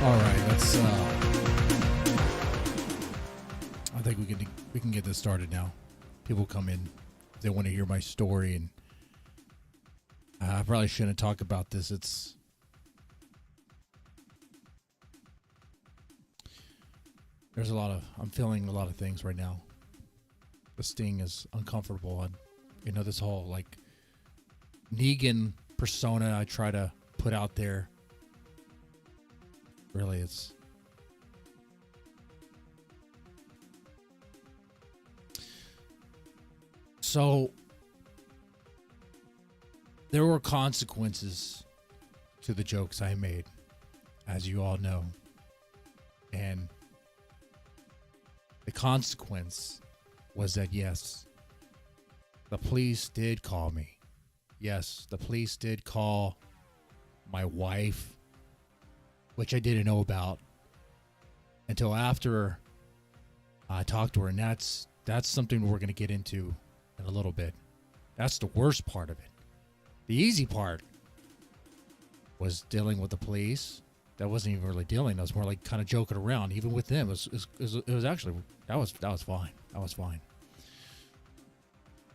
All right, let's. I think we can get this started now. People come in, they want to hear my story, and I probably shouldn't talk about this. There's a lot of. I'm feeling a lot of things right now. The sting is uncomfortable, and this whole like Negan persona I try to put out there. Really, it's so there were consequences to the jokes I made, as you all know. And the consequence was that, yes, the police did call me. Yes, the police did call my wife, which I didn't know about until after I talked to her. And that's something we're going to get into in a little bit. That's the worst part of it. The easy part was dealing with the police. That wasn't even really dealing. I was more like kind of joking around. Even with them, it was actually, that was fine. That was fine.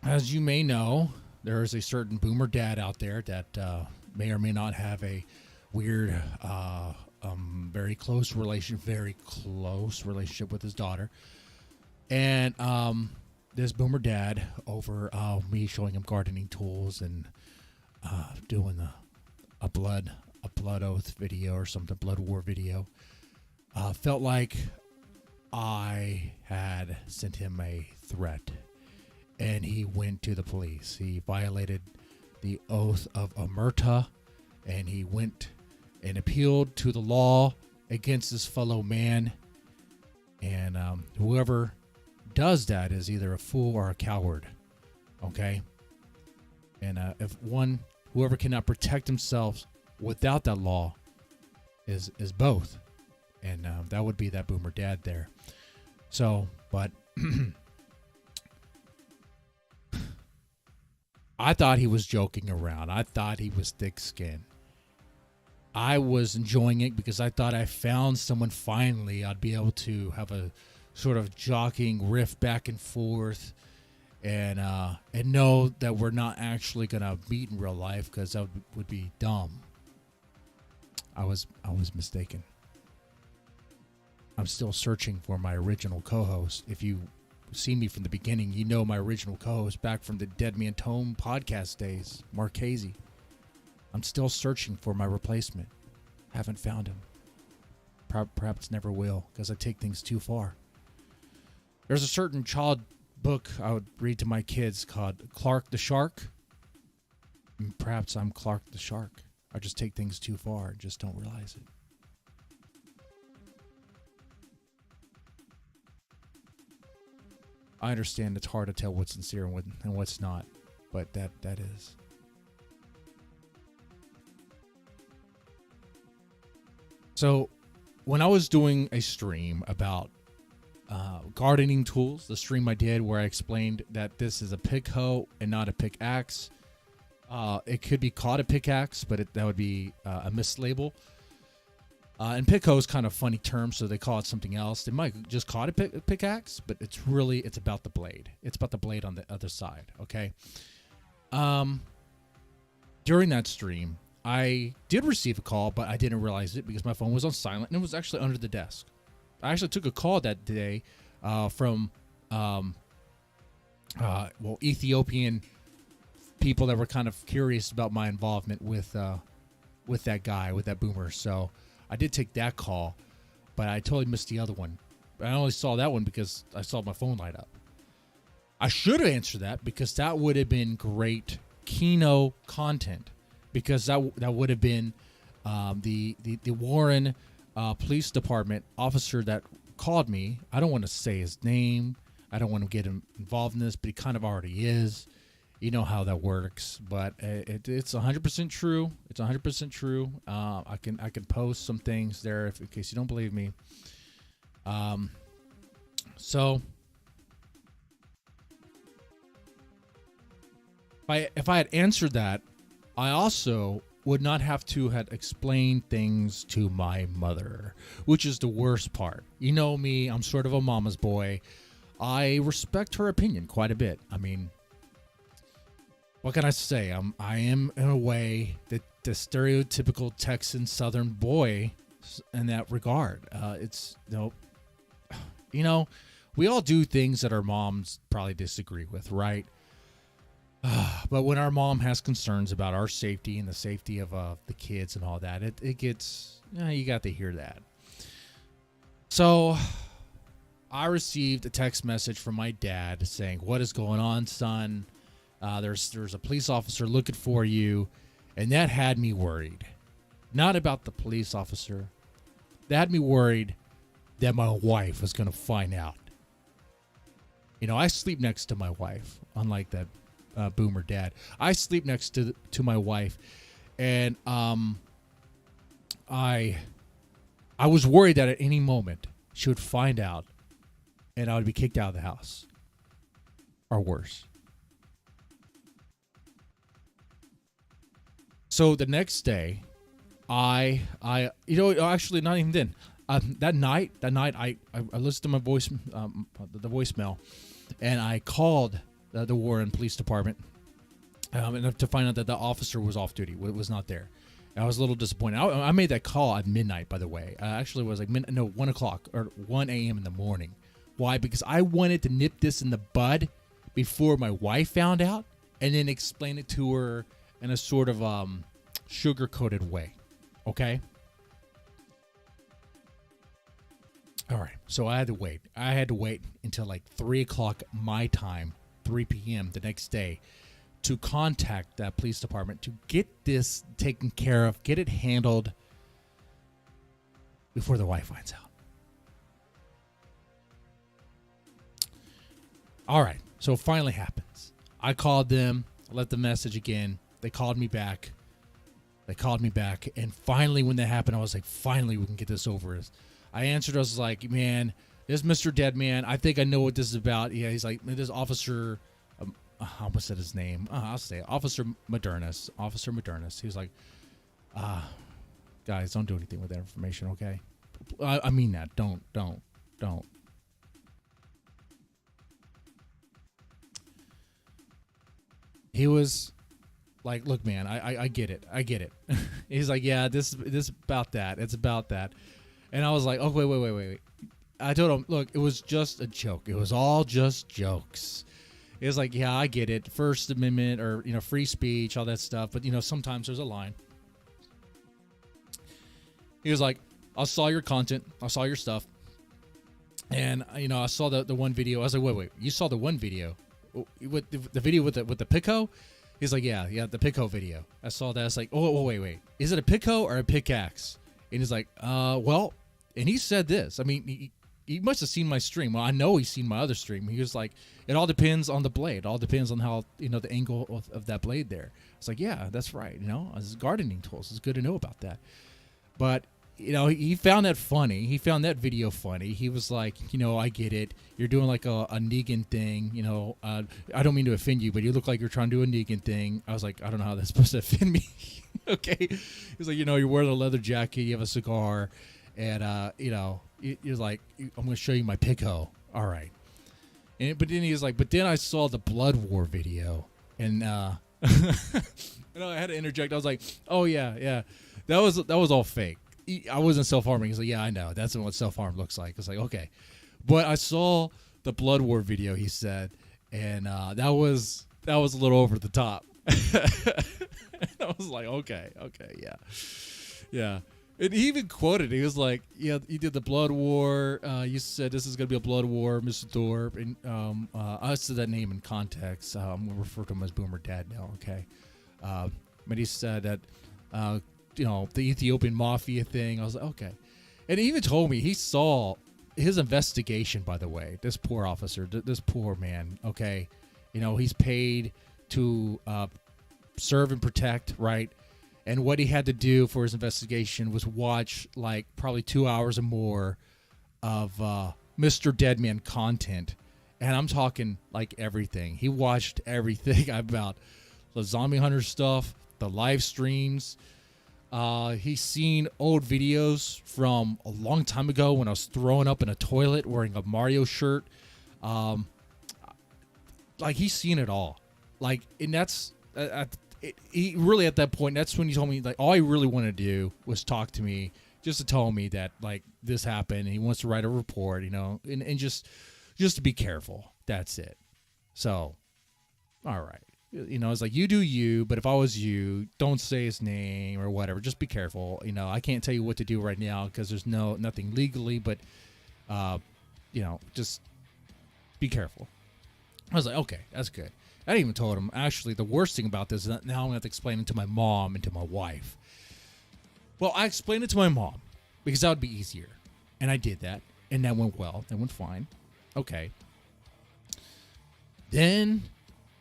As you may know, there is a certain boomer dad out there that may or may not have a weird, very close relationship with his daughter. And this boomer dad, over me showing him gardening tools and doing a blood oath video or something, blood war video, felt like I had sent him a threat, and he went to the police. He violated the oath of omerta, and he went and appealed to the law against his fellow man. And whoever does that is either a fool or a coward. Okay? And whoever cannot protect himself without that law is both. And that would be that boomer dad there. So, but I thought he was joking around. I thought he was thick-skinned. I was enjoying it because I thought I found someone finally I'd be able to have a sort of jockeying riff back and forth and know that we're not actually going to meet in real life, because that would be dumb. I was mistaken. I'm still searching for my original co-host. If you see me from the beginning, you know my original co-host back from the Dead Man Tome podcast days, Mark Casey. I'm still searching for my replacement. Haven't found him. Perhaps never will, because I take things too far. There's a certain child book I would read to my kids called Clark the Shark. And perhaps I'm Clark the Shark. I just take things too far and just don't realize it. I understand it's hard to tell what's sincere and what's not, but that is. So, when I was doing a stream about gardening tools, the stream I did where I explained that this is a pick hoe and not a pickaxe. It could be called a pickaxe, but that would be a mislabel. And pick hoe is kind of a funny term, so they call it something else. They might just call it a pickaxe, but it's about the blade. It's about the blade on the other side, okay? During that stream, I did receive a call, but I didn't realize it because my phone was on silent and it was actually under the desk. I actually took a call that day from Ethiopian people that were kind of curious about my involvement with that guy, with that boomer. So I did take that call, but I totally missed the other one. I only saw that one because I saw my phone light up. I should have answered that because that would have been great Kino content. Because that would have been the Warren Police Department officer that called me. I don't want to say his name. I don't want to get him involved in this, but he kind of already is. You know how that works. But it's 100% true. It's 100% true. I can post some things there in case you don't believe me. So if I had answered that, I also would not have to have explained things to my mother, which is the worst part. You know me, I'm sort of a mama's boy. I respect her opinion quite a bit. I mean, what can I say? I am in a way the stereotypical Texan Southern boy in that regard. It's we all do things that our moms probably disagree with, right? But when our mom has concerns about our safety and the safety of the kids and all that, it gets, you got to hear that. So I received a text message from my dad saying, "What is going on, son? There's a police officer looking for you." And that had me worried. Not about the police officer. That had me worried that my wife was going to find out. I sleep next to my wife, unlike that boomer dad. I sleep next to my wife, and I was worried that at any moment she would find out, and I would be kicked out of the house, or worse. So the next day, actually not even then. That night, I listened to my voice, the voicemail, and I called the Warren Police Department, and to find out that the officer was off duty, was not there. And I was a little disappointed. I made that call at midnight, by the way. Actually, it was like 1 o'clock or 1 a.m. in the morning. Why? Because I wanted to nip this in the bud before my wife found out, and then explain it to her in a sort of sugar-coated way. Okay? All right. So I had to wait. I had to wait until like 3 o'clock my time, 3 p.m. the next day, to contact that police department to get this taken care of, get it handled before the wife finds out. All right. So it finally happens. I called them, left the message again. They called me back. And finally, when that happened, I was like, finally, we can get this over. I answered. I was like, man, this is Mr. Deadman. I think I know what this is about. Yeah, he's like, this officer, I almost said his name. I'll say it. Officer Modernus. He was like, guys, don't do anything with that information, okay? I mean that. Don't. He was like, look, man, I get it. He's like, yeah, this is about that. It's about that. And I was like, oh, wait. I told him, look, it was just a joke. It was all just jokes. It was like, yeah, I get it. First Amendment or, free speech, all that stuff. But, sometimes there's a line. He was like, I saw your content. I saw your stuff. And, I saw the one video. I was like, wait, you saw the one video? With the video with the Pico? He's like, yeah, the Pico video. I saw that. I was like, oh, wait. Is it a Pico or a pickaxe? And he's like, well, and he said this. I mean, he must have seen my stream. Well, I know he's seen my other stream. He was like, it all depends on the blade. It all depends on how, the angle of that blade there. It's like, yeah, that's right. This is gardening tools. It's good to know about that. But, he found that funny. He found that video funny. He was like, I get it. You're doing like a Negan thing. I don't mean to offend you, but you look like you're trying to do a Negan thing. I was like, I don't know how that's supposed to offend me. Okay. He's like, you're wearing a leather jacket. You have a cigar. And, you're like, I'm going to show you my Pico. All right. But then he was like, but then I saw the Blood War video. And I had to interject. I was like, oh, yeah. That was all fake. I wasn't self-harming. He's like, yeah, I know. That's what self-harm looks like. It's like, okay. But I saw the Blood War video, he said, and that was a little over the top. I was like, okay, yeah. And he even quoted, he was like, yeah, you did the Blood War. You said this is going to be a Blood War, Mr. Thorpe. And I said that name in context. I'm going to refer to him as Boomer Dad now, okay? But he said that, the Ethiopian mafia thing. I was like, okay. And he even told me he saw his investigation, by the way. This poor officer, this poor man, okay? He's paid to serve and protect, right? And what he had to do for his investigation was watch like probably 2 hours or more of Mr. Deadman content. And I'm talking like everything. He watched everything about the zombie hunter stuff, the live streams. He's seen old videos from a long time ago when I was throwing up in a toilet wearing a Mario shirt. Like, he's seen it all. Like, and that's he really, at that point, that's when he told me, like, all he really wanted to do was talk to me, just to tell me that, like, this happened and he wants to write a report, and just to be careful. That's it. So, all right. It's like, you do you, but if I was you, don't say his name or whatever. Just be careful. I can't tell you what to do right now because there's nothing legally, but, just be careful. I was like, okay, that's good. I even told him, actually, the worst thing about this is that now I'm going to have to explain it to my mom and to my wife. Well, I explained it to my mom because that would be easier. And I did that, and that went well. That went fine. Okay. Then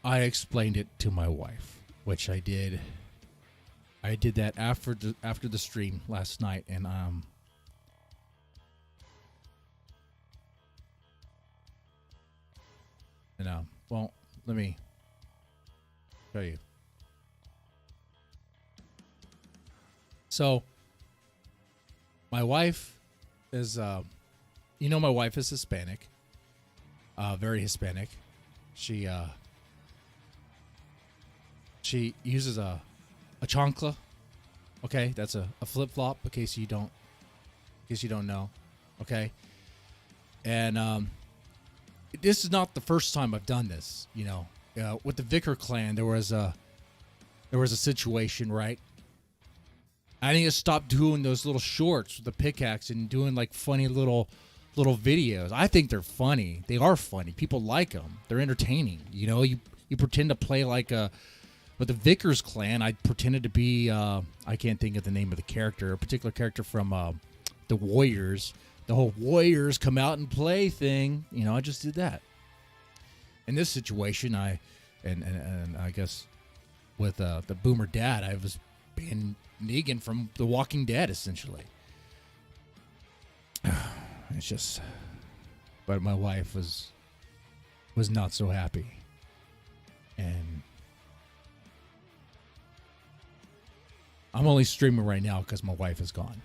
I explained it to my wife, which I did. I did that after the stream last night, and well, let me show you. So, my wife is, my wife is Hispanic, very Hispanic. She uses a chancla. Okay, that's a flip flop. In case you don't know. Okay, and this is not the first time I've done this. With the Vicker clan, there was a situation, right? I need to stop doing those little shorts with the pickaxe and doing like funny little videos. I think they're funny. They are funny. People like them. They're entertaining. You pretend to play like with the Vickers clan. I pretended to be I can't think of the name of the character, a particular character from the Warriors. The whole Warriors come out and play thing. I just did that. In this situation, I guess with the Boomer Dad, I was being Negan from The Walking Dead, essentially. It's just, but my wife was not so happy, and I'm only streaming right now because my wife is gone.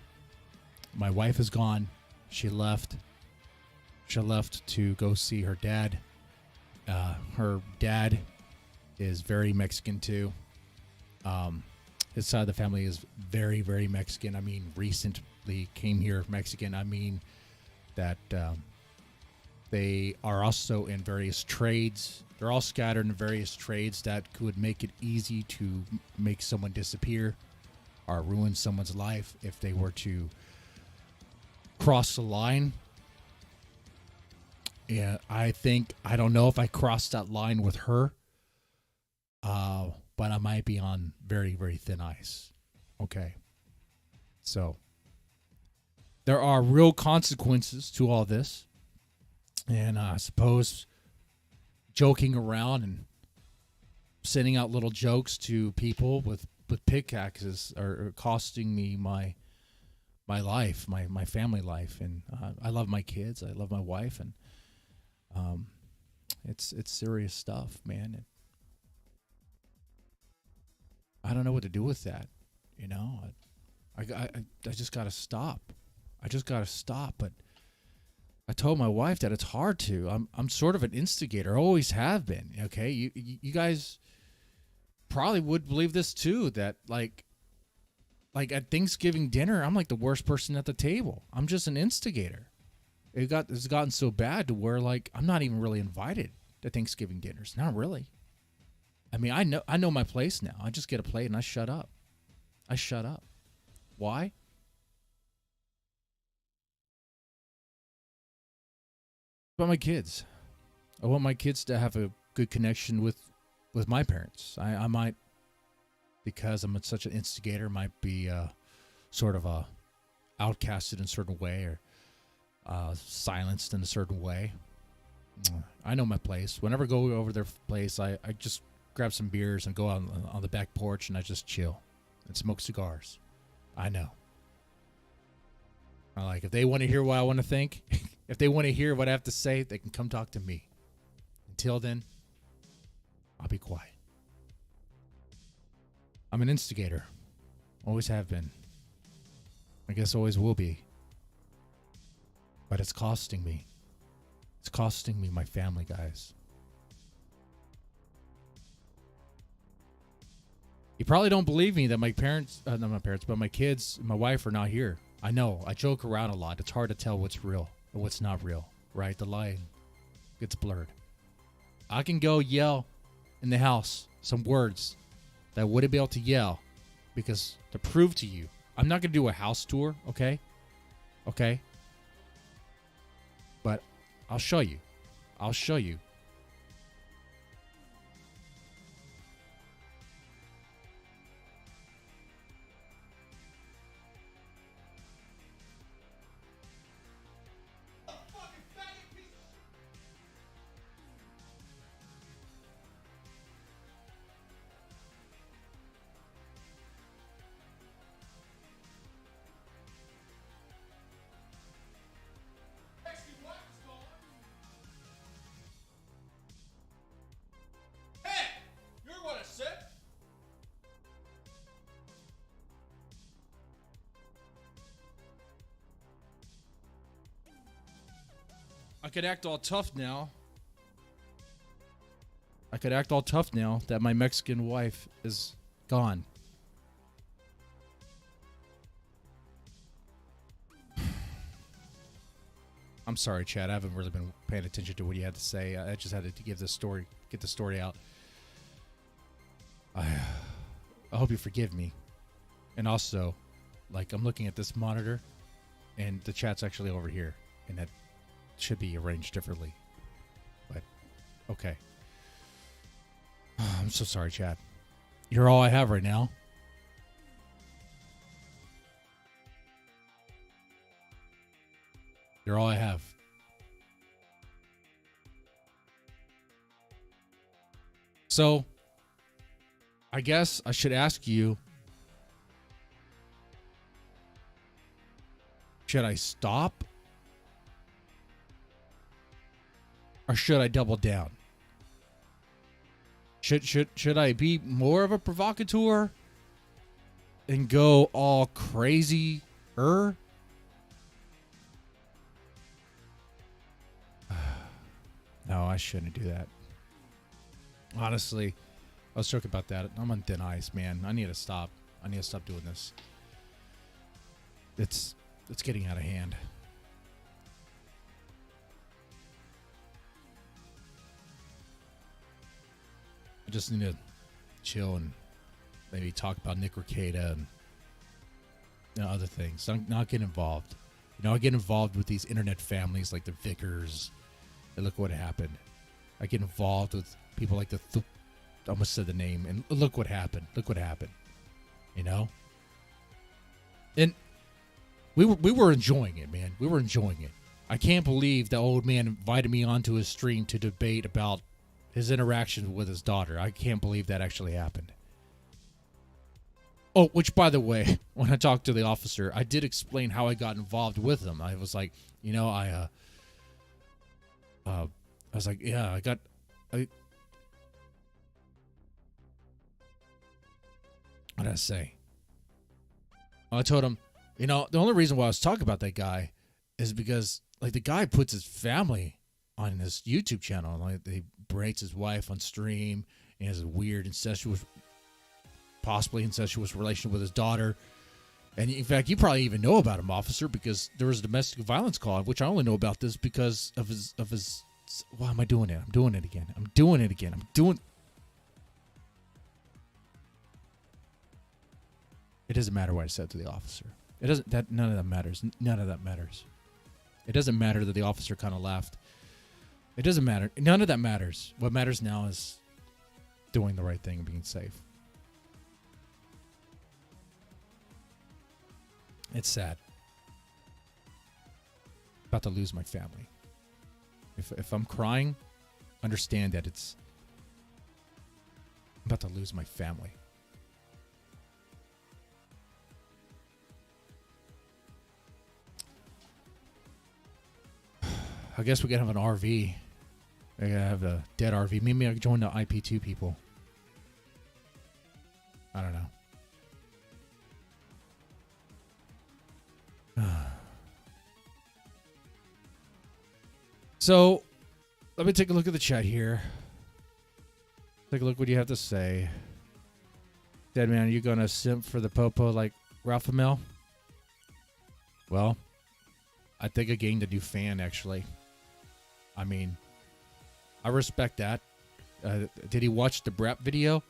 My wife is gone. She left. She left to go see her dad. Her dad is very Mexican too. His side of the family is very, very Mexican. I mean, recently came here Mexican. I mean that they are also in various trades. They're all scattered in various trades that could make it easy to make someone disappear or ruin someone's life if they were to cross the line. Yeah, I don't know if I crossed that line with her, but I might be on very, very thin ice. Okay. So there are real consequences to all this. And I suppose joking around and sending out little jokes to people with pickaxes are costing me my life, my family life. And I love my kids. I love my wife. And it's serious stuff, man. I don't know what to do with that. I just got to stop. But I told my wife that it's hard to. I'm sort of an instigator. I always have been. Okay, you guys probably would believe this too. That like at Thanksgiving dinner, I'm like the worst person at the table. I'm just an instigator. It's gotten so bad to where like I'm not even really invited to Thanksgiving dinners. Not really. I mean, I know my place now. I just get a plate and I shut up. Why? About my kids. I want my kids to have a good connection with my parents. I might, because I'm such an instigator, might be sort of outcasted in a certain way or silenced in a certain way. I know my place. Whenever I go over their place, I just grab some beers and go out on the back porch and I just chill and smoke cigars. I know. If they want to hear what I want to think, if they want to hear what I have to say, they can come talk to me. Until then, I'll be quiet. I'm an instigator. Always have been. I guess always will be. But it's costing me. It's costing me my family, guys. You probably don't believe me that my parents, not my parents, but my kids, my wife are not here. I know. I joke around a lot. It's hard to tell what's real and what's not real, right? The line gets blurred. I can go yell in the house some words that I wouldn't be able to yell because to prove to you, I'm not going to do a house tour, okay? Okay? But I'll show you. I'll show you. I could act all tough now. I could act all tough now that my Mexican wife is gone. I'm sorry, Chad. I haven't really been paying attention to what you had to say. I just had to give this story, get the story out. I hope you forgive me. And also, like, I'm looking at this monitor, and the chat's actually over here, and that should be arranged differently. But, okay. I'm so sorry, Chad. You're all I have right now. You're all I have. So, I guess I should ask you, should I stop? Or should I double down? Should I be more of a provocateur and go all crazy? No, I shouldn't do that. Honestly, I was joking about that. I'm on thin ice, man. I need to stop. I need to stop doing this. It's getting out of hand. I just need to chill and maybe talk about Nick Rekieta and other things. Not get involved. I get involved with these internet families like the Vickers. And look what happened. I get involved with people like the I almost said the name, and look what happened. Look what happened. And we were enjoying it, man. We were enjoying it. I can't believe the old man invited me onto his stream to debate about his interaction with his daughter. I can't believe that actually happened. Oh, which, by the way, when I talked to the officer, I did explain how I got involved with him. I was like, I was like, yeah, what did I say? I told him, the only reason why I was talking about that guy is because, like, the guy puts his family on his YouTube channel. Like, he berates his wife on stream. He has a weird possibly incestuous relation with his daughter. And in fact, you probably even know about him, officer, because there was a domestic violence call, which I only know about this because of his. Why am I doing it? I'm doing it again. It doesn't matter what I said to the officer. None of that matters. None of that matters. It doesn't matter that the officer kind of laughed. It doesn't matter. None of that matters. What matters now is doing the right thing and being safe. It's sad. About to lose my family. If I'm crying, understand that I'm about to lose my family. I guess we gotta have an RV. I gotta have a dead RV. Maybe I can join the IP2 people. I don't know. So, let me take a look at the chat here. Take a look what you have to say. Dead man, are you gonna simp for the popo like Ralph Mel? Well, I think I gained a new fan, actually. I mean, I respect that. Did he watch the Brap video?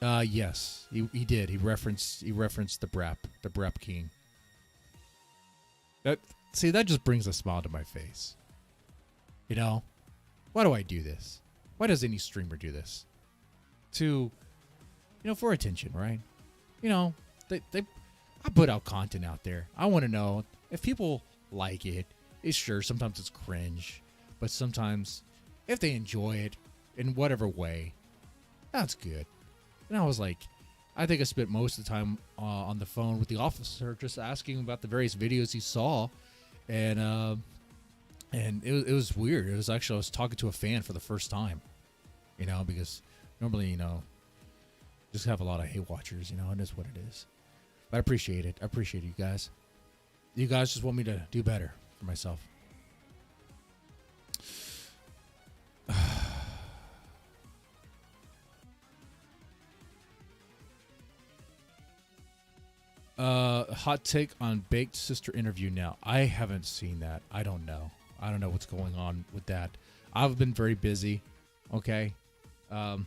Yes, he did. He referenced the Brap King. That just brings a smile to my face. You know, why do I do this? Why does any streamer do this? For attention, right? I put out content out there. I want to know if people like it. It's sure, sometimes it's cringe, but sometimes if they enjoy it in whatever way, that's good. And I was like, I think I spent most of the time on the phone with the officer just asking about the various videos he saw, and it was weird. It was actually, I was talking to a fan for the first time, because normally, just have a lot of hate watchers, it is what it is. But I appreciate it. I appreciate you guys. You guys just want me to do better for myself. Hot take on Baked Sister interview now. I haven't seen that. I don't know. I don't know what's going on with that. I've been very busy. Okay. I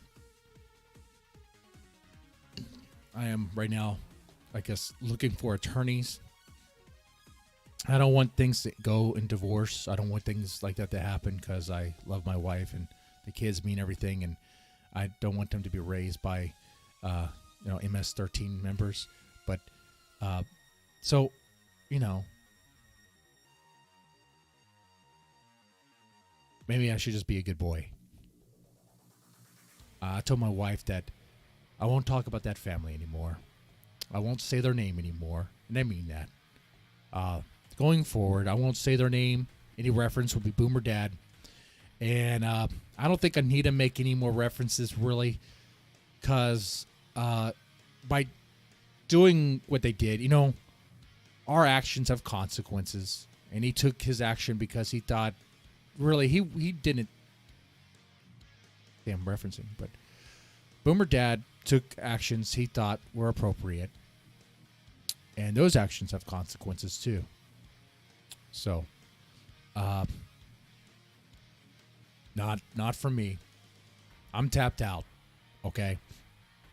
am right now, I guess, looking for attorneys. I don't want things to go in divorce. I don't want things like that to happen because I love my wife and the kids mean everything, and I don't want them to be raised by, MS-13 members. But, so, maybe I should just be a good boy. I told my wife that I won't talk about that family anymore. I won't say their name anymore, and I mean that. Going forward, I won't say their name. Any reference will be Boomer Dad. And I don't think I need to make any more references, really, because by doing what they did, our actions have consequences. And he took his action because he thought, really, he didn't. I'm referencing, but Boomer Dad took actions he thought were appropriate. And those actions have consequences, too. So, not for me. I'm tapped out. Okay.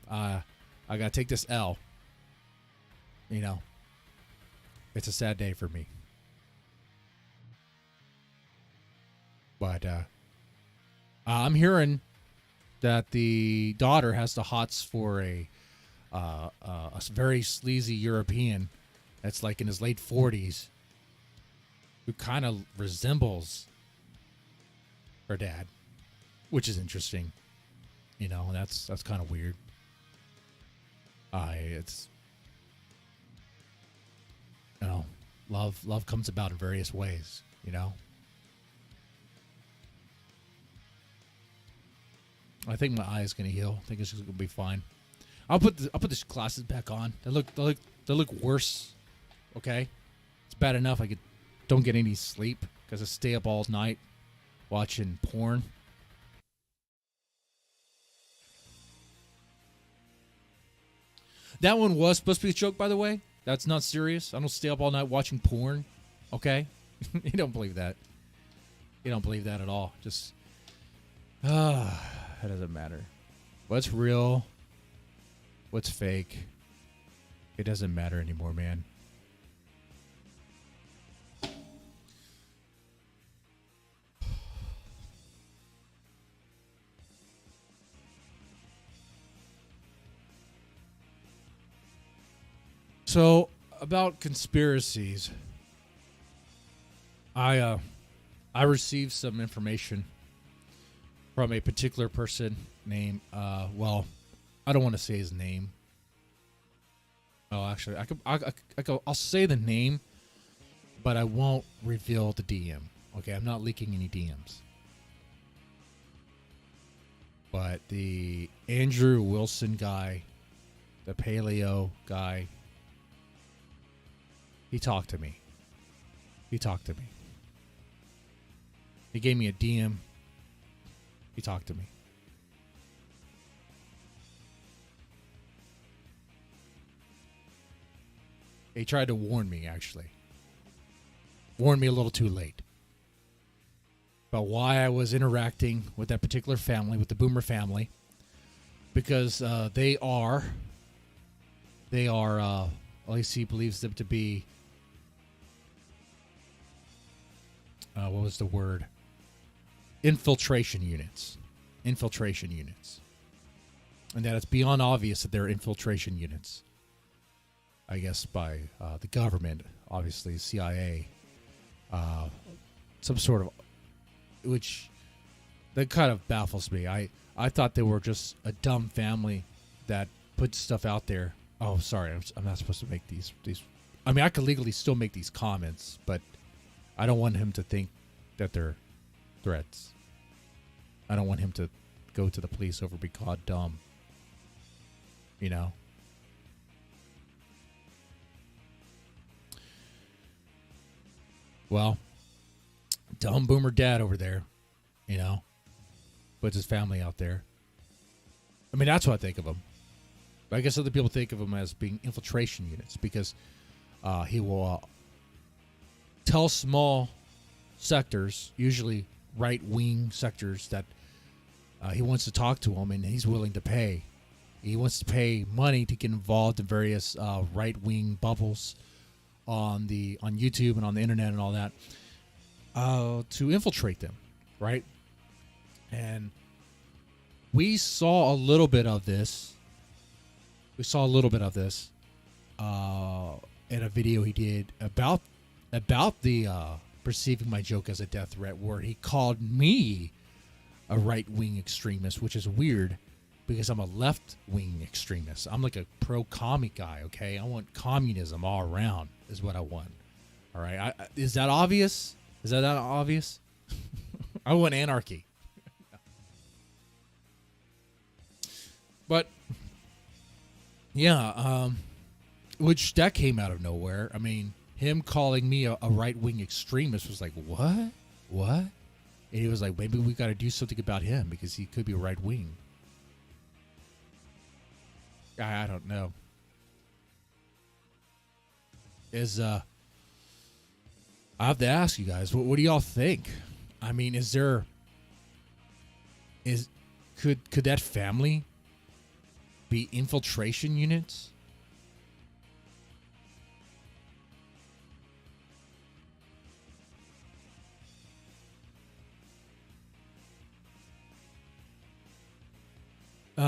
I gotta take this L. It's a sad day for me. But I'm hearing that the daughter has the hots for a very sleazy European that's like in his late 40s who kind of resembles her dad, which is interesting. That's kind of weird. It's love comes about in various ways. I think my eye is gonna heal. I think it's just gonna be fine. I'll put these glasses back on. They look worse. Okay, it's bad enough I don't get any sleep because I stay up all night watching porn. That one was supposed to be a joke, by the way. That's not serious. I don't stay up all night watching porn. Okay, you don't believe that. You don't believe that at all. Just that doesn't matter. What's real? What's fake? It doesn't matter anymore, man. So, about conspiracies, I received some information from a particular person named, I don't want to say his name. Oh, actually, I'll say the name, but I won't reveal the DM. Okay, I'm not leaking any DMs. But the Andrew Wilson guy, the paleo guy, He talked to me. He talked to me. He gave me a DM. He talked to me. He tried to warn me, actually. Warned me a little too late. About why I was interacting with that particular family, with the Boomer family. Because they are, at least he believes them to be, what was the word? Infiltration units. Infiltration units. And that it's beyond obvious that they're infiltration units. I guess by the government, obviously CIA, some sort of, which that kind of baffles me. I thought they were just a dumb family that put stuff out there. Oh, sorry, I'm not supposed to make these. I mean, I could legally still make these comments, but I don't want him to think that they're threats. I don't want him to go to the police over being called dumb. You know? Well, dumb Boomer dad over there, you know, puts his family out there. I mean, that's what I think of him. But I guess other people think of him as being infiltration units because he will tell small sectors, usually right-wing sectors, that he wants to talk to them and he's willing to pay. He wants to pay money to get involved in various right-wing bubbles on YouTube and on the internet and all that, to infiltrate them, right? And we saw a little bit of this. We saw a little bit of this in a video he did about the perceiving my joke as a death threat, where he called me a right-wing extremist, which is weird because I'm a left-wing extremist. I'm like a pro-commie guy, okay? I want communism all around is what I want. All right? Is that obvious? Is that not obvious? I want anarchy. But, yeah, which that came out of nowhere. I mean, him calling me a right-wing extremist was like, what? What? And he was like, maybe we got to do something about him because he could be right-wing. I don't know. I have to ask you guys, what do y'all think? I mean, could that family be infiltration units?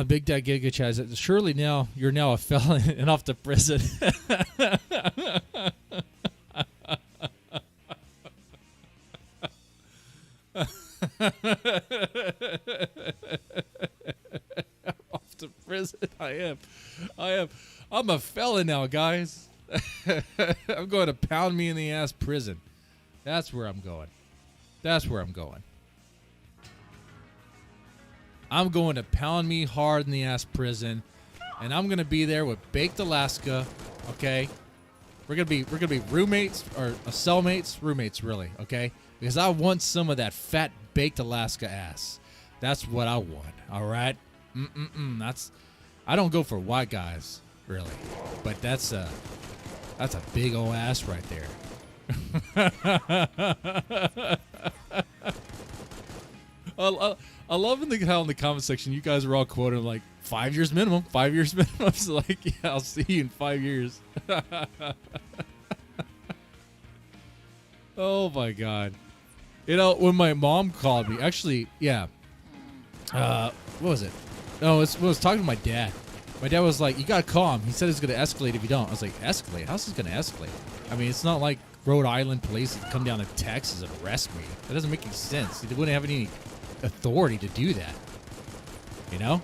Big Dad Giga Chaz, surely now you're now a felon and off to prison. Off to prison. I am. I'm a felon now, guys. I'm going to pound me in the ass prison. That's where I'm going. I'm going to pound me hard in the ass prison, and I'm gonna be there with Baked Alaska. Okay, we're gonna be roommates or cellmates, roommates really. Okay, because I want some of that fat Baked Alaska ass. That's what I want. All right. I don't go for white guys really, but that's a big old ass right there. I love how in the comment section you guys are all quoting like 5 years minimum. 5 years minimum. It's like, yeah, I'll see you in 5 years. Oh my God. You know, when my mom called me, actually, yeah. What was it? No, I was talking to my dad. My dad was like, you gotta call him. He said it's gonna escalate if you don't. I was like, escalate? How's this gonna escalate? I mean, it's not like Rhode Island police would come down to Texas and arrest me. That doesn't make any sense. They wouldn't have any authority to do that. You know?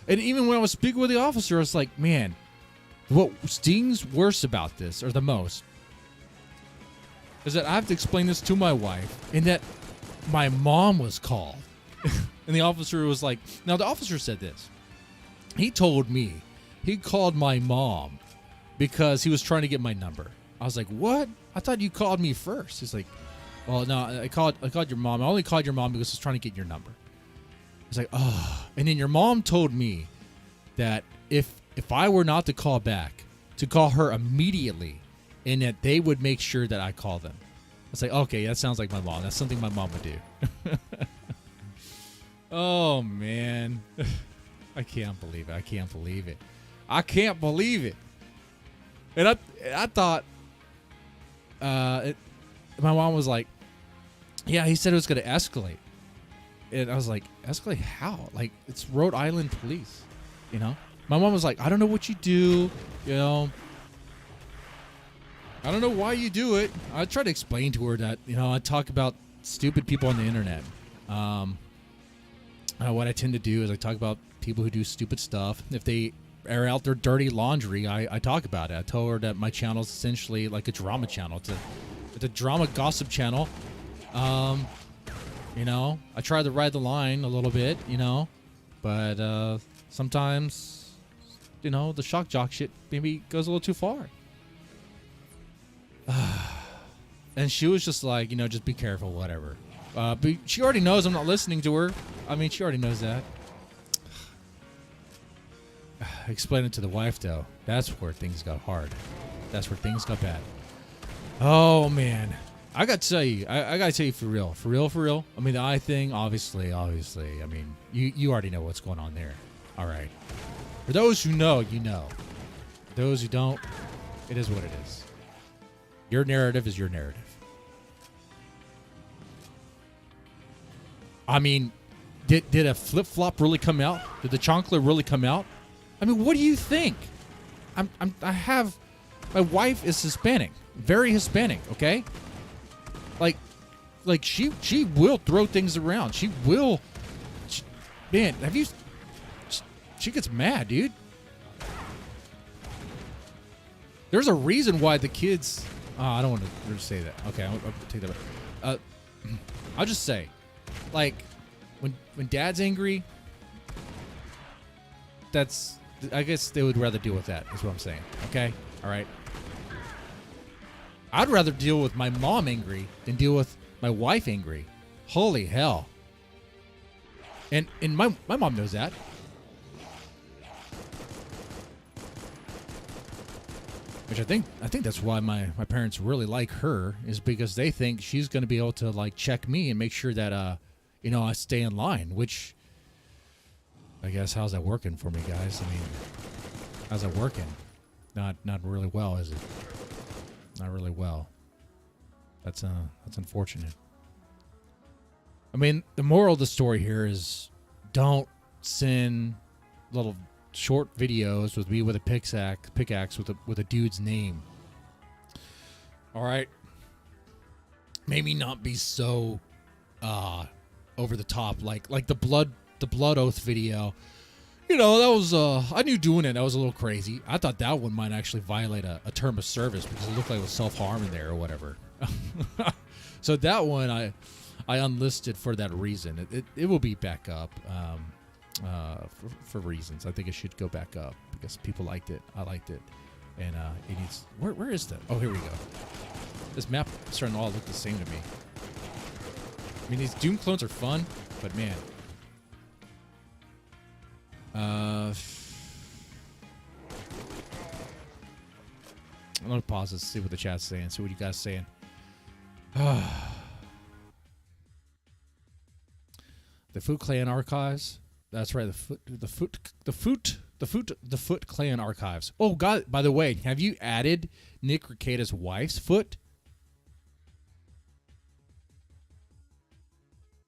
And even when I was speaking with the officer, I was like, man, what stings worse about this, or the most, is that I have to explain this to my wife, and that my mom was called. And the officer was like, now the officer said this. He told me, he called my mom because he was trying to get my number. I was like, what? I thought you called me first. He's like, well, no, I called your mom. I only called your mom because I was trying to get your number. It's like, oh. And then your mom told me that if I were not to call back, to call her immediately, and that they would make sure that I call them. It's like, okay, that sounds like my mom. That's something my mom would do. Oh, man. I can't believe it. I can't believe it. I can't believe it. And I thought, my mom was like, yeah, he said it was going to escalate. And I was like, escalate how? Like, it's Rhode Island police, you know? My mom was like, I don't know what you do, you know? I don't know why you do it. I tried to explain to her that, you know, I talk about stupid people on the internet. What I tend to do is I talk about people who do stupid stuff. If they air out their dirty laundry, I talk about it. I told her that my channel is essentially like a drama channel. It's a drama gossip channel. You know, I try to ride the line a little bit, you know, but sometimes, you know, the shock jock shit maybe goes a little too far. And she was just like, you know, just be careful, whatever. But she already knows I'm not listening to her. I mean, she already knows that. Explain it to the wife, though. That's where things got hard. That's where things got bad. Oh, man. I got to tell you. I got to tell you for real. For real. I mean, the eye thing, obviously. I mean, you already know what's going on there. All right. For those who know, you know. For those who don't, it is what it is. Your narrative is your narrative. I mean, did a flip-flop really come out? Did the chancla really come out? I mean, what do you think? My wife is Hispanic, very Hispanic, okay? Like she will throw things around. She will, man, she gets mad, dude. There's a reason why the kids, I don't want to say that. Okay, I'll take that back. I'll just say, like, when dad's angry, I guess they would rather deal with that, is what I'm saying. Okay? All right? I'd rather deal with my mom angry than deal with my wife angry. Holy hell. And my mom knows that. Which I think that's why my parents really like her, is because they think she's going to be able to, like, check me and make sure that you know, I stay in line, which I guess, how's that working for me, guys? I mean, how's that working? Not really well, is it? Not really well. That's unfortunate. I mean, the moral of the story here is don't send little short videos with me with a pickaxe with a dude's name. All right? Maybe not be so over the top like the blood oath video. You know, that was I knew doing it, that was a little crazy. I thought that one might actually violate a term of service because it looked like it was self-harm in there or whatever. So that one I unlisted for that reason. It will be back up for reasons. I think it should go back up because people liked it. I liked it. And it needs, where is that? Oh, here we go. This map is starting to all look the same to me. I mean, these Doom clones are fun, but man. I'm gonna pause this, see what the chat's saying, see what you guys saying. The Foot Clan archives. That's right. The Foot Clan archives. Oh God! By the way, have you added Nick Rekieta's wife's foot?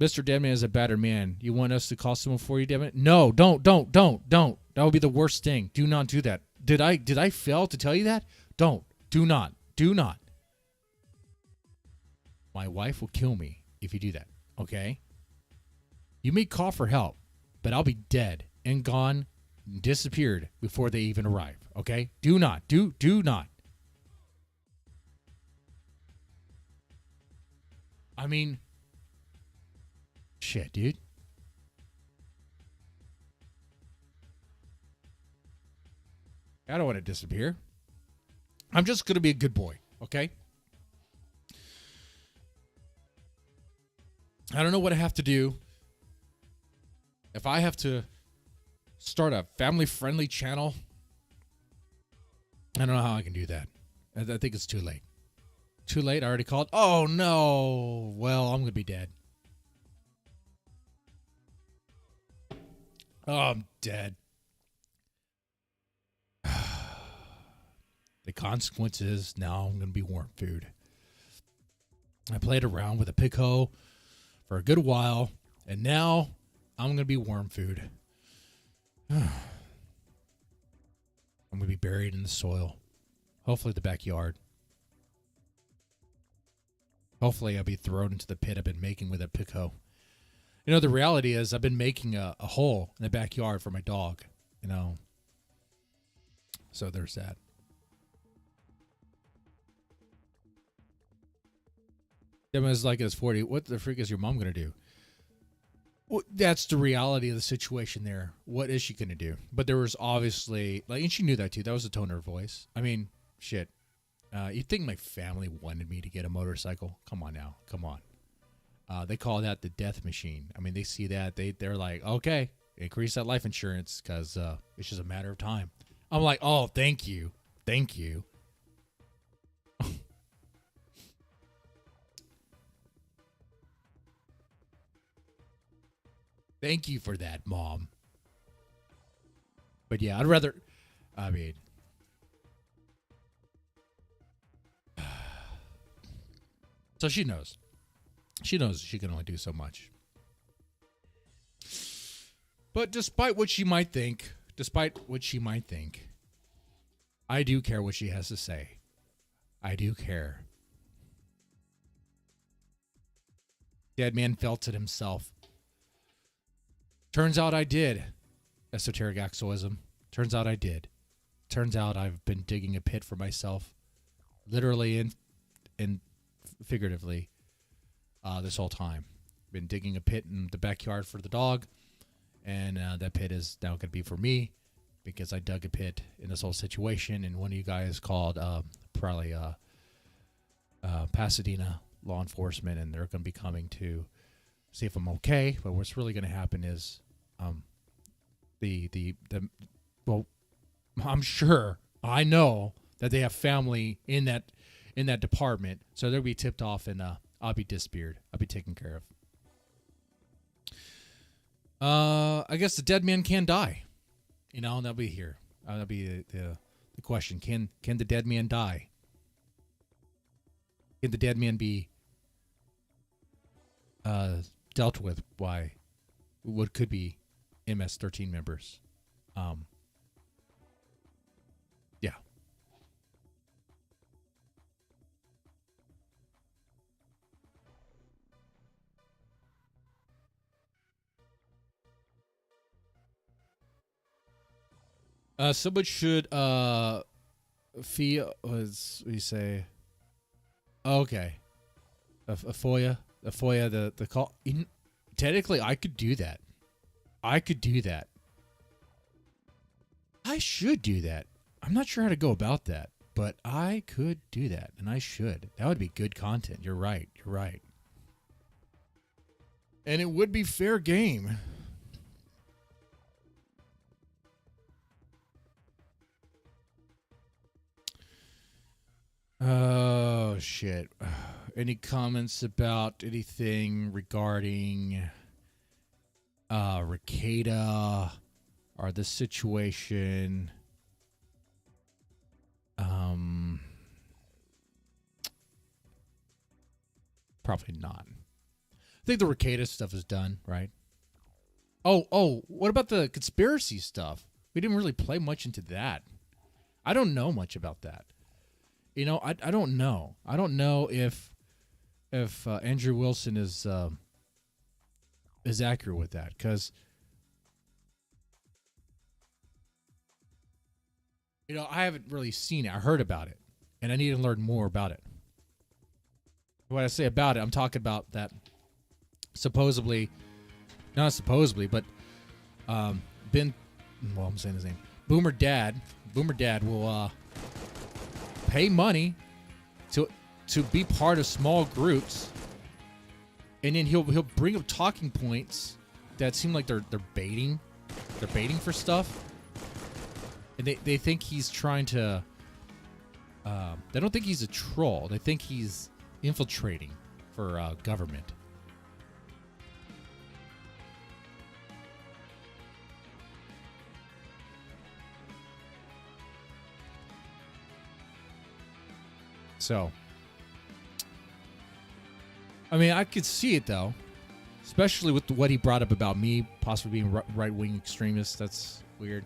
Mr. Deadman is a better man. You want us to call someone for you, Deadman? No, don't. That would be the worst thing. Do not do that. Did I fail to tell you that? Don't. Do not. My wife will kill me if you do that. Okay? You may call for help, but I'll be dead and gone, disappeared before they even arrive. Okay? Do not. Do not. I mean, shit, dude. I don't want to disappear. I'm just going to be a good boy, okay? I don't know what I have to do. If I have to start a family-friendly channel, I don't know how I can do that. I think it's too late. Too late? I already called? Oh, no. Well, I'm going to be dead. Oh, I'm dead. The consequence is now I'm going to be worm food. I played around with a pig hoe for a good while, and now I'm going to be worm food. I'm going to be buried in the soil. Hopefully the backyard. Hopefully I'll be thrown into the pit I've been making with a pig hoe. You know, the reality is I've been making a hole in the backyard for my dog, you know. So there's that. Emma's like, it's 40. What the freak is your mom going to do? Well, that's the reality of the situation there. What is she going to do? But there was obviously, like, and she knew that too. That was the tone of her voice. I mean, shit. You'd think my family wanted me to get a motorcycle. Come on now. Come on. They call that the death machine. I mean, they see that. They're like, okay, increase that life insurance because it's just a matter of time. I'm like, oh, thank you. Thank you. Thank you for that, Mom. But yeah, I'd rather, I mean, so she knows. She knows she can only do so much. But despite what she might think, I do care what she has to say. I do care. Dead man felt it himself. Turns out I did. Esoteric axoism. Turns out I did. Turns out I've been digging a pit for myself, literally and figuratively, this whole time. Been digging a pit in the backyard for the dog, and that pit is now going to be for me because I dug a pit in this whole situation. And one of you guys called probably Pasadena law enforcement, and they're going to be coming to see if I'm okay. But what's really going to happen is well, I'm sure, I know that they have family in that department, so they'll be tipped off, and I'll be disappeared. I'll be taken care of. I guess the dead man can die. You know, that'll be here. That'll be the question. Can the dead man die? Can the dead man be dealt with by what could be MS-13 members? Yeah. Someone should feel, what do you say? Okay. A FOIA, the call. Technically, I could do that. I should do that. I'm not sure how to go about that, but I could do that, and I should. That would be good content. You're right. And it would be fair game. Oh, shit. Any comments about anything regarding Ricada or the situation? Probably not. I think the Ricada stuff is done, right? Oh, what about the conspiracy stuff? We didn't really play much into that. I don't know much about that. You know, I don't know. I don't know if Andrew Wilson is accurate with that, because you know, I haven't really seen it. I heard about it, and I need to learn more about it. When I say about it, I'm talking about that supposedly, not supposedly, but I'm saying his name. Boomer Dad will pay money to be part of small groups, and then he'll bring up talking points that seem like they're baiting for stuff, and they think he's trying to. They don't think he's a troll. They think he's infiltrating for government. So, I mean, I could see it though, especially with what he brought up about me possibly being right-wing extremist. That's weird.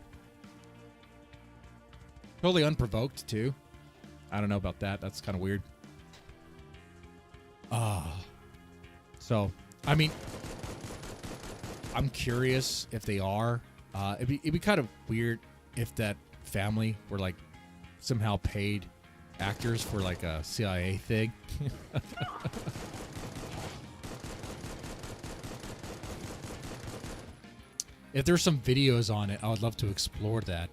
Totally unprovoked too. I don't know about that. That's kind of weird. So, I mean, I'm curious if they are. It'd be kind of weird if that family were like somehow paid actors for like a CIA thing. If there's some videos on it, I would love to explore that.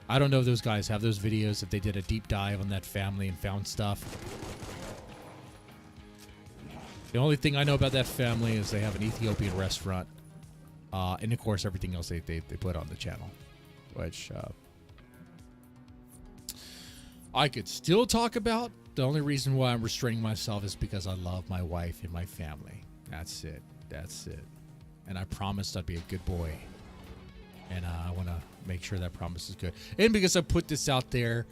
I don't know if those guys have those videos, if they did a deep dive on that family and found stuff. The only thing I know about that family is they have an Ethiopian restaurant. And of course, everything else they put on the channel. Which I could still talk about. The only reason why I'm restraining myself is because I love my wife and my family. That's it. That's it. And I promised I'd be a good boy. And I want to make sure that promise is good. And because I put this out there,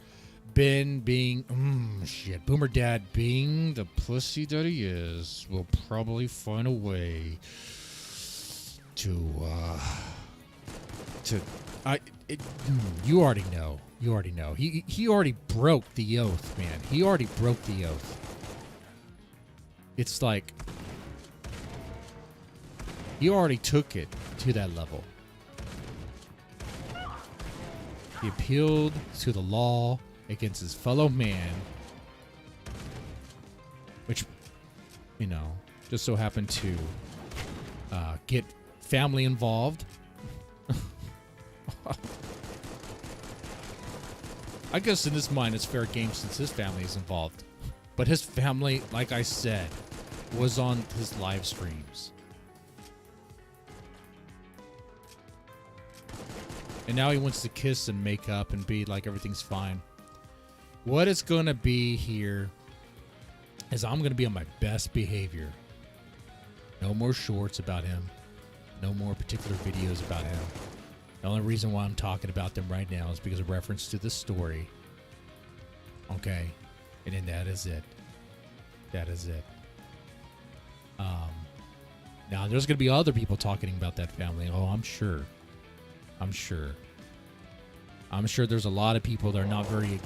Ben being, Boomer Dad being the pussy that he is, will probably find a way to you already know. You already know. He already broke the oath, man. He already broke the oath. It's like he already took it to that level. He appealed to the law against his fellow man, which, you know, just so happened to get family involved. I guess in his mind it's fair game since his family is involved. But his family, like I said, was on his live streams. And now he wants to kiss and make up and be like everything's fine. What it's going to be here is I'm going to be on my best behavior. No more shorts about him. No more particular videos about him. The only reason why I'm talking about them right now is because of reference to the story. Okay? And then that is it. That is it. Now, there's going to be other people talking about that family. Oh, I'm sure. I'm sure there's a lot of people that are not very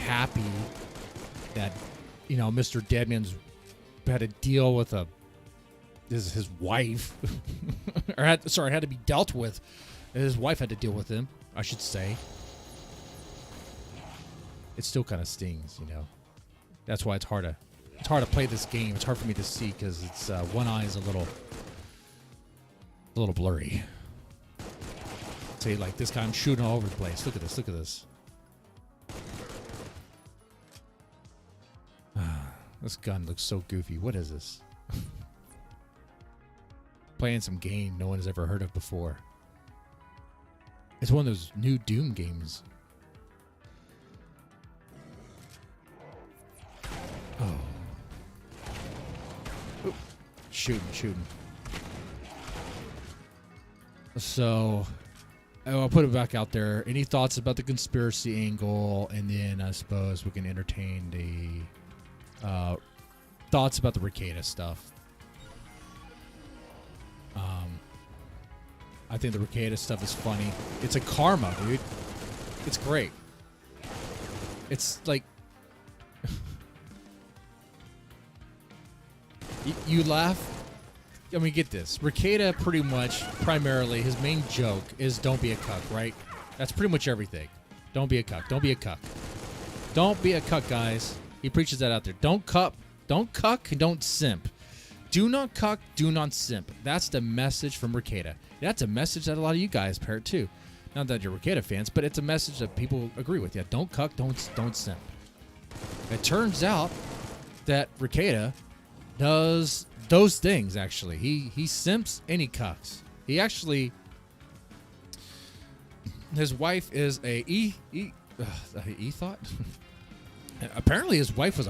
happy that, you know, Mr. Deadman's had to deal with his wife. Or had to be dealt with. His wife had to deal with him, I should say. It still kind of stings, you know. That's why it's hard to play this game. It's hard for me to see because it's one eye is a little blurry. Say like this guy, I'm shooting all over the place. Look at this. Look at this. This gun looks so goofy. What is this? Playing some game no one has ever heard of before. It's one of those new Doom games. Oh. Ooh. Shooting. So, I'll put it back out there. Any thoughts about the conspiracy angle? And then I suppose we can entertain the thoughts about the Ricada stuff. I think the Ricada stuff is funny. It's a karma, dude. It's great. It's like you laugh. I mean, get this. Ricada pretty much, primarily, his main joke is don't be a cuck, right? That's pretty much everything. Don't be a cuck. Don't be a cuck. Don't be a cuck, guys. He preaches that out there. Don't cuck, and don't simp. Do not cuck, do not simp. That's the message from Ricada. That's a message that a lot of you guys parrot too. Not that you're Ricada fans, but it's a message that people agree with. Yeah, don't cuck, don't simp. It turns out that Ricada does those things, actually. He simps and he cucks. He actually... His wife is a thought? Apparently his wife was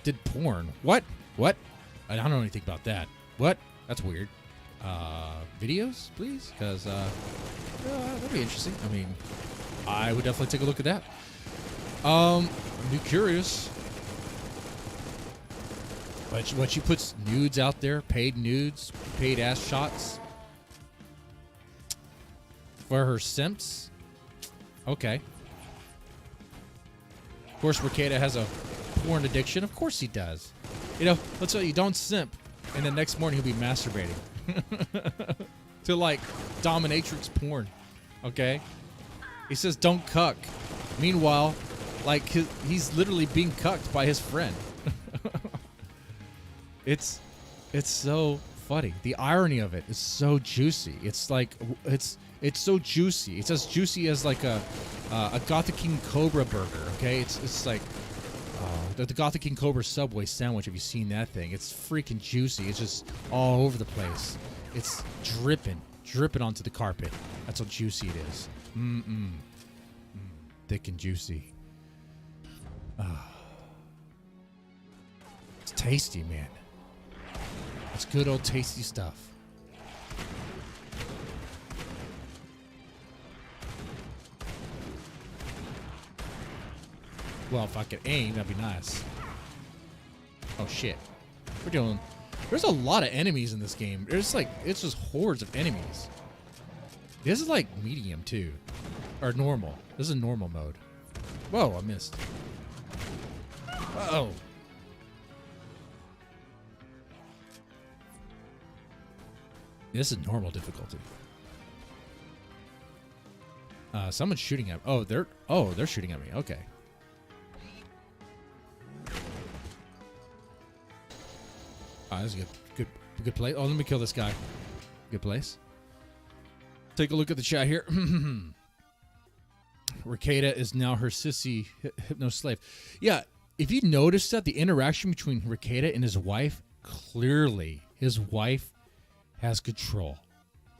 did porn. What? I don't know anything about that. What? That's weird. Videos, please? Because that'd be interesting. I mean, I would definitely take a look at that. Be curious. But when she puts nudes out there, paid nudes, paid ass shots for her simps, okay. Of course, Ricada has a porn addiction. Of course he does. You know, let's say you don't simp, and the next morning he'll be masturbating to like dominatrix porn. Okay, he says don't cuck. Meanwhile, like he's literally being cucked by his friend. It's so funny. The irony of it is so juicy. It's like it's so juicy. It's as juicy as like a Gothic King Cobra burger. Okay, it's like the Gothic King Cobra Subway sandwich. Have you seen that thing? It's freaking juicy. It's just all over the place. It's dripping onto the carpet. That's how juicy it is. Thick and juicy. It's tasty, man. It's good old tasty stuff. Well, if I could aim, that'd be nice. Oh shit. There's a lot of enemies in this game. It's just hordes of enemies. This is like medium too. Or normal. This is normal mode. Whoa, I missed. Uh-oh. This is normal difficulty. Someone's shooting at me. They're shooting at me. Okay. This is a good place. Oh, let me kill this guy. Good place. Take a look at the chat here. Ricada is now her sissy hypno slave. Yeah, if you notice that the interaction between Ricada and his wife, clearly his wife has control.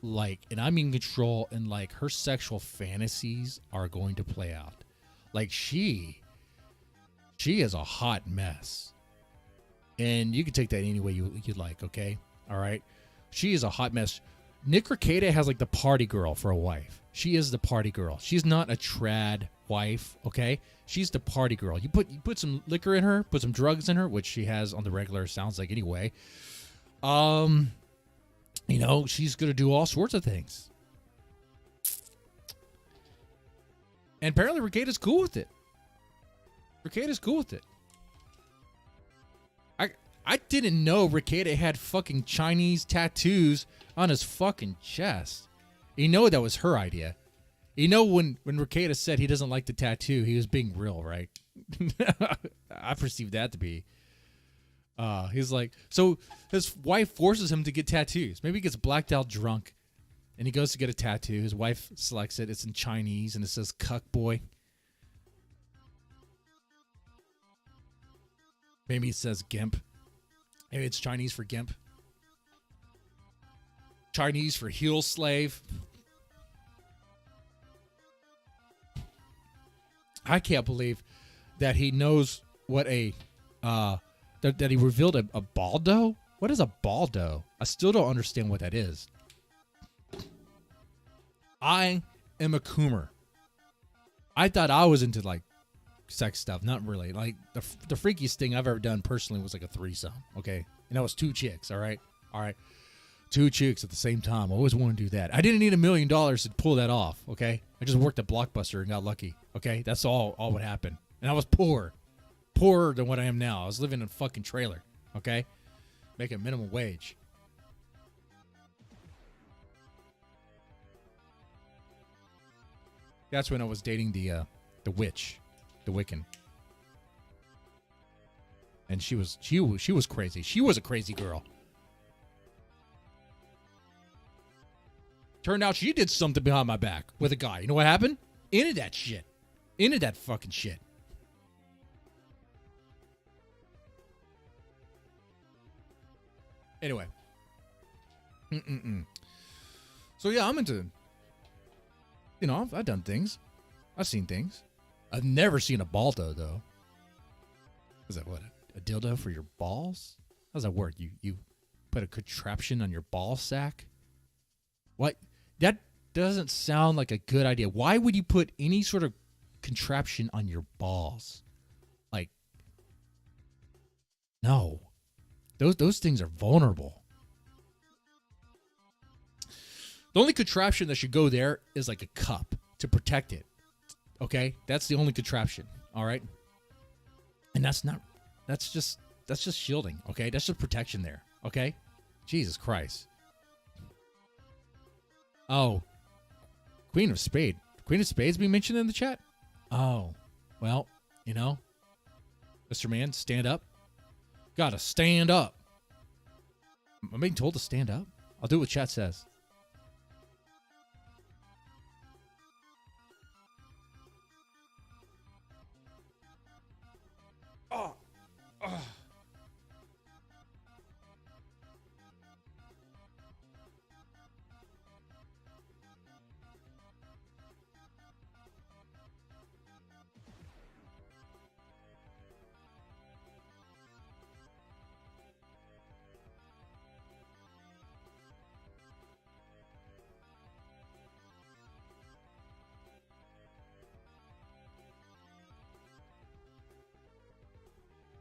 Like, and I mean control, and like her sexual fantasies are going to play out. Like she is a hot mess. And you can take that any way you'd like, okay? All right? She is a hot mess. Nick Ricada has like the party girl for a wife. She is the party girl. She's not a trad wife, okay? She's the party girl. You put some liquor in her, put some drugs in her, which she has on the regular, sounds like anyway. You know, she's going to do all sorts of things. And apparently Ricada's cool with it. I didn't know Ricada had fucking Chinese tattoos on his fucking chest. You know that was her idea. You know when Ricada said he doesn't like the tattoo, he was being real, right? I perceived that to be. He's like, so his wife forces him to get tattoos. Maybe he gets blacked out drunk and he goes to get a tattoo. His wife selects it. It's in Chinese and it says cuck boy. Maybe it says gimp. Maybe it's Chinese for gimp. Chinese for heel slave. I can't believe that he knows what that he revealed a baldo? What is a baldo? I still don't understand what that is. I am a coomer. I thought I was into like sex stuff. Not really. Like the freakiest thing I've ever done personally was like a threesome. Okay. And that was 2 chicks. All right. 2 chicks at the same time. I always want to do that. I didn't need $1 million to pull that off. Okay. I just worked at Blockbuster and got lucky. Okay. That's all what happened. And I was poor. Poorer than what I am now. I was living in a fucking trailer. Okay. Making minimum wage. That's when I was dating the witch. The Wiccan. And she was crazy. She was a crazy girl. Turned out she did something behind my back with a guy. You know what happened? Into that shit. Into that fucking shit. Anyway. Mm-mm-mm. So yeah, I'm into, I've done things. I've seen things. I've never seen a baldo though. Is that what? A dildo for your balls? How does that work? You put a contraption on your ball sack? What? That doesn't sound like a good idea. Why would you put any sort of contraption on your balls? Like, no. Those things are vulnerable. The only contraption that should go there is like a cup to protect it. Okay? That's the only contraption. All right? And that's just shielding. Okay? That's just protection there. Okay? Jesus Christ. Oh. Queen of Spades. Queen of Spades being mentioned in the chat? Oh. Well, Mr. Man, stand up. Gotta stand up. Am I being told to stand up? I'll do what chat says. Oh. Oh.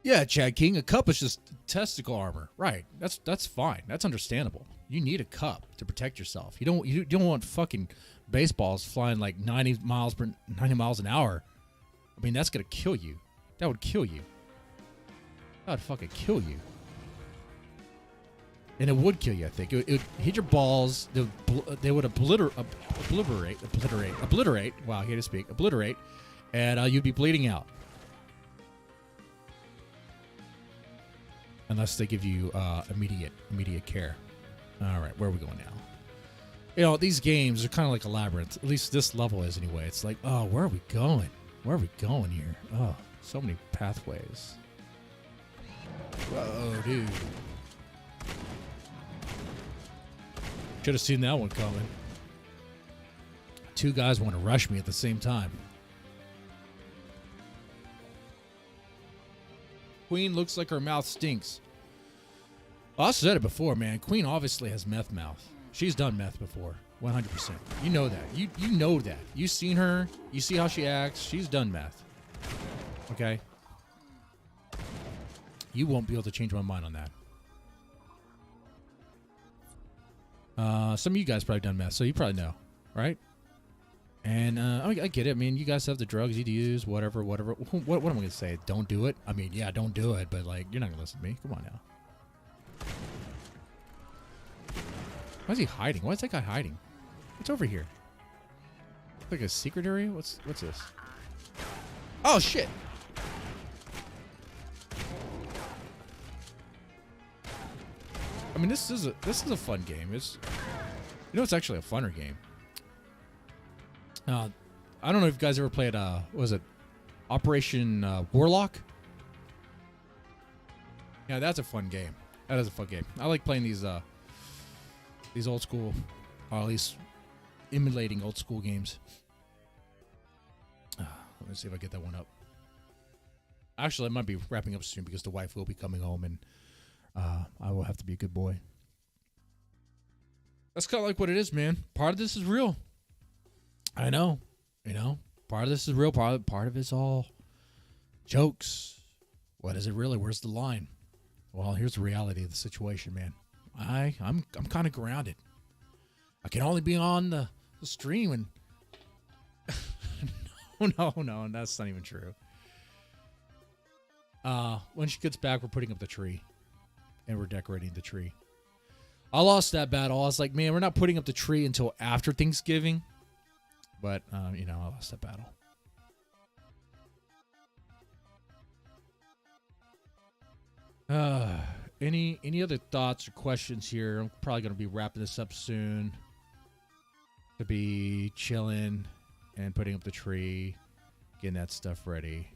Yeah, Chad King, a cup is just testicle armor. Right. That's fine. That's understandable. You need a cup to protect yourself. You don't want fucking baseballs flying like 90 miles an hour. I mean, that's going to kill you. That would kill you. That would fucking kill you. And it would kill you, I think. It would hit your balls. They would obliterate. Wow, I hate to speak. Obliterate. And you'd be bleeding out. Unless they give you immediate care. All right, where are we going now? These games are kind of like a labyrinth. At least this level is anyway. It's like, oh, where are we going? Where are we going here? Oh, so many pathways. Whoa, dude. Should have seen that one coming. Two guys want to rush me at the same time. Queen looks like her mouth stinks. Well, I said it before, man. Queen obviously has meth mouth. She's done meth before. 100%. You know that. You know that. You've seen her. You see how she acts. She's done meth. Okay? You won't be able to change my mind on that. Some of you guys probably done meth, so you probably know, right? And I get it. I mean, you guys have the drugs you use, whatever. What am I going to say? Don't do it? I mean, yeah, don't do it, but, like, you're not going to listen to me. Come on now. Why is he hiding? Why is that guy hiding? What's over here? Like a secret area? What's this? Oh, shit! I mean, this is a fun game. It's actually a funner game. I don't know if you guys ever played, what was it? Operation Warlock? Yeah, that's a fun game. That is a fun game. I like playing these old school, or at least emulating old school games. Let me see if I get that one up. Actually, I might be wrapping up soon because the wife will be coming home and I will have to be a good boy. That's kind of like what it is, man. Part of this is real. I know. Part of this is real. Part of it's all jokes. What is it really? Where's the line? Well, here's the reality of the situation, man. I'm kind of grounded. I can only be on the stream and no, that's not even true. When she gets back, we're putting up the tree and we're decorating the tree. I lost that battle. I was like, man, we're not putting up the tree until after Thanksgiving. But, I lost that battle. Any other thoughts or questions here? I'm probably going to be wrapping this up soon. To be chilling and putting up the tree, getting that stuff ready.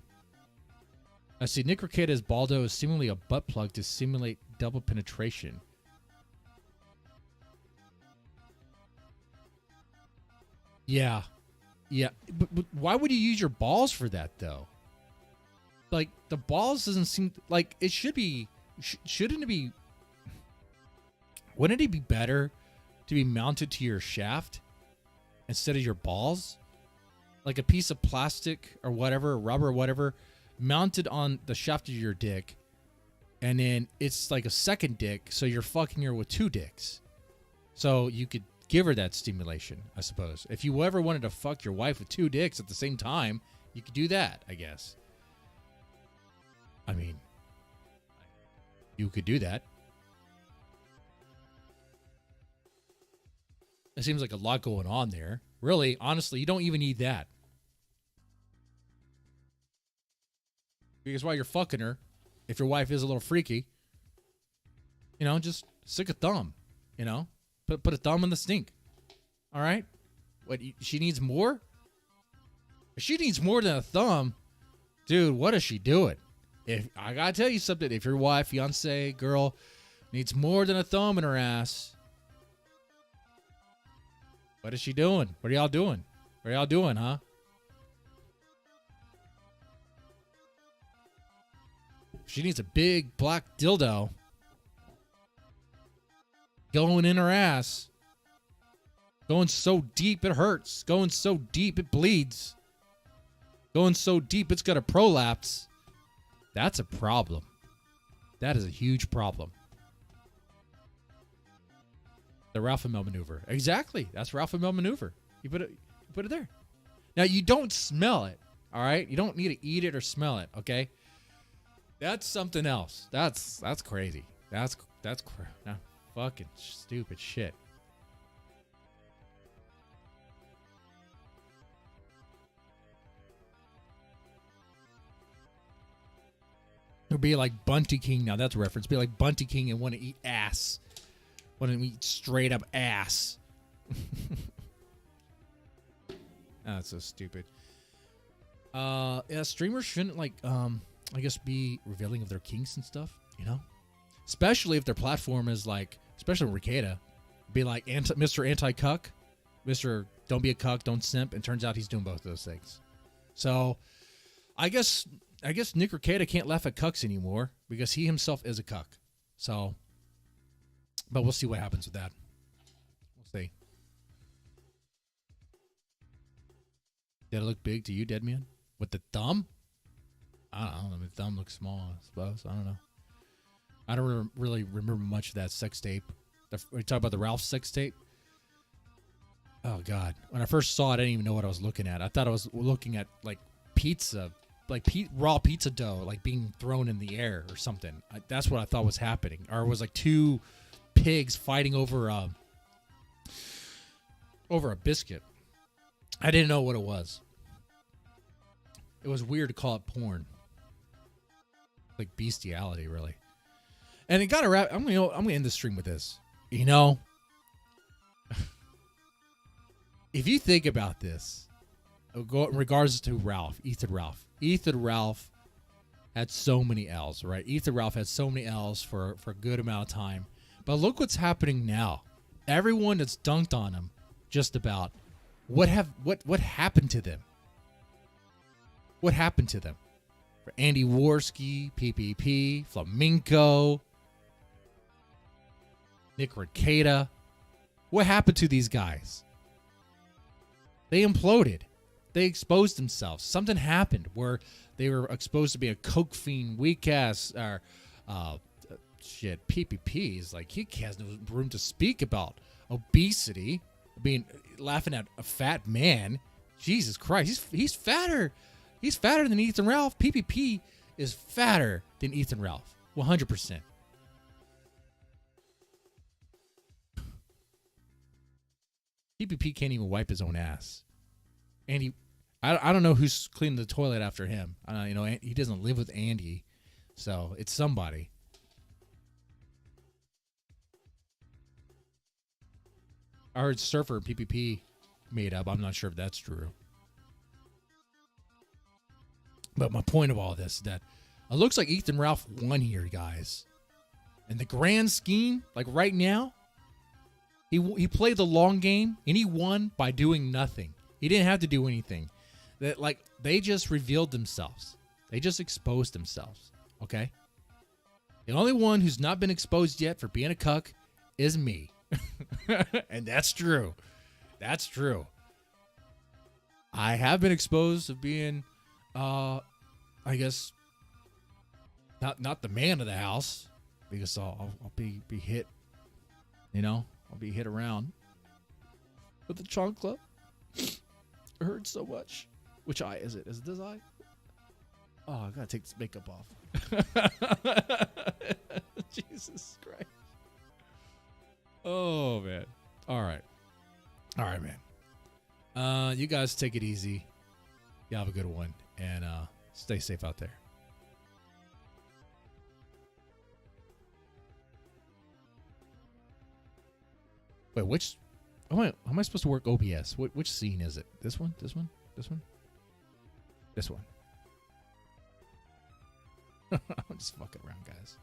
I see Nick Ricada's Baldo is seemingly a butt plug to simulate double penetration. Yeah. Yeah. But why would you use your balls for that, though? Like, the balls doesn't seem like it should be. Shouldn't it be? Wouldn't it be better to be mounted to your shaft instead of your balls? Like a piece of plastic or whatever, rubber or whatever, mounted on the shaft of your dick. And then it's like a second dick, so you're fucking her with two dicks. So you could give her that stimulation, I suppose. If you ever wanted to fuck your wife with two dicks at the same time, you could do that, I guess. I mean, you could do that. It seems like a lot going on there. Really, honestly, you don't even need that. Because while you're fucking her, if your wife is a little freaky, just stick a thumb, Put a thumb in the stink. All right? What, she needs more? If she needs more than a thumb, dude, what is she doing? If I gotta tell you something, if your wife, fiance, girl needs more than a thumb in her ass, what is she doing? What are y'all doing? What are y'all doing, huh? She needs a big black dildo going in her ass. Going so deep it hurts. Going so deep it bleeds. Going so deep it's got a prolapse. That's a problem. That is a huge problem. The Ralph and Mel maneuver. Exactly. That's Ralph and Mel maneuver. You put it there. Now, you don't smell it, all right? You don't need to eat it or smell it, okay? That's something else. That's crazy. That's fucking stupid shit. It'll be like Bunty King. Now that's a reference. It'll be like Bunty King and want to eat ass. Want to eat straight up ass. That's so stupid. Yeah, streamers shouldn't I guess be revealing of their kinks and stuff, Especially if their platform is like, especially with Ricada, be like Mr. Anti-Cuck, Mr. Don't be a cuck, don't simp, and turns out he's doing both of those things. So, I guess Nick Ricada can't laugh at cucks anymore because he himself is a cuck. So, but we'll see what happens with that. We'll see. Did it look big to you, Deadman? With the thumb? I don't know. The thumb looks small, I suppose. I don't know. I don't really remember much of that sex tape. We talk about the Ralph sex tape. Oh, God. When I first saw it, I didn't even know what I was looking at. I thought I was looking at, like, pizza, like raw pizza dough, like being thrown in the air or something. That's what I thought was happening. Or it was like two pigs fighting over a biscuit. I didn't know what it was. It was weird to call it porn. Like bestiality, really. And it got a wrap. I'm gonna end the stream with this. If you think about this, in regards to Ethan Ralph had so many L's, right? Ethan Ralph had so many L's for a good amount of time. But look what's happening now. Everyone that's dunked on him, just about, what happened to them? What happened to them? For Andy Worski, PPP, Flamenco, Nick Ricada. What happened to these guys? They imploded. They exposed themselves. Something happened where they were exposed to be a coke fiend, weak ass, or PPP is like, he has no room to speak about obesity, laughing at a fat man. Jesus Christ, he's fatter. He's fatter than Ethan Ralph. PPP is fatter than Ethan Ralph, 100%. PPP can't even wipe his own ass. And I don't know who's cleaning the toilet after him. He doesn't live with Andy, so it's somebody. I heard Surfer and PPP made up. I'm not sure if that's true. But my point of all this is that it looks like Ethan Ralph won here, guys. In the grand scheme, right now, he played the long game, and he won by doing nothing. He didn't have to do anything. That like they just revealed themselves. They just exposed themselves. Okay. The only one who's not been exposed yet for being a cuck is me. And that's true. That's true. I have been exposed of being, I guess, not the man of the house, because I'll be hit, I'll be hit around with the chancla. It hurts so much. Which eye is it? Is it this eye? Oh, I gotta take this makeup off. Jesus Christ. Oh, man. All right, man. You guys take it easy. You have a good one, and stay safe out there. Wait, which? How am I supposed to work OBS? Which scene is it? This one? This one? This one? This one. I'm just fucking around, guys.